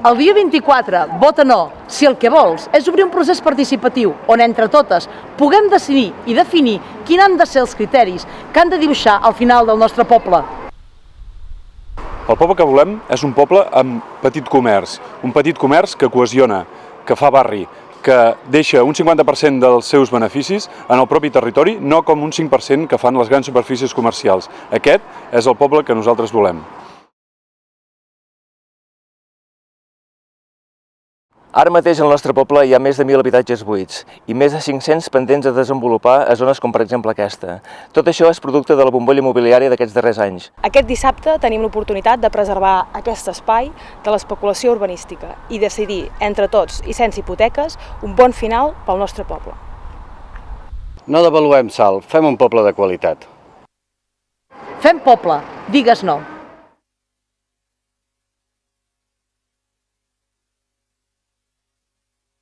El dia 24, vota no, si el que vols és obrir un procés participatiu on entre totes puguem decidir i definir quins han de ser els criteris que han de dibuixar al final del nostre poble. El poble que volem és un poble amb petit comerç, un petit comerç que cohesiona, que fa barri, que deixa un 50% dels seus beneficis en el propi territori, no com un 5% que fan les grans superfícies comercials. Aquest és el poble que nosaltres volem. Ara mateix al nostre poble hi ha més de 1.000 habitatges buits i més de 500 pendents de desenvolupar a zones com per exemple aquesta. Tot això és producte de la bombolla immobiliària d'aquests darrers anys. Aquest dissabte tenim l'oportunitat de preservar aquest espai de l'especulació urbanística i decidir entre tots i sense hipoteques un bon final pel nostre poble. No devaluem Salt, fem un poble de qualitat. Fem poble, digues no.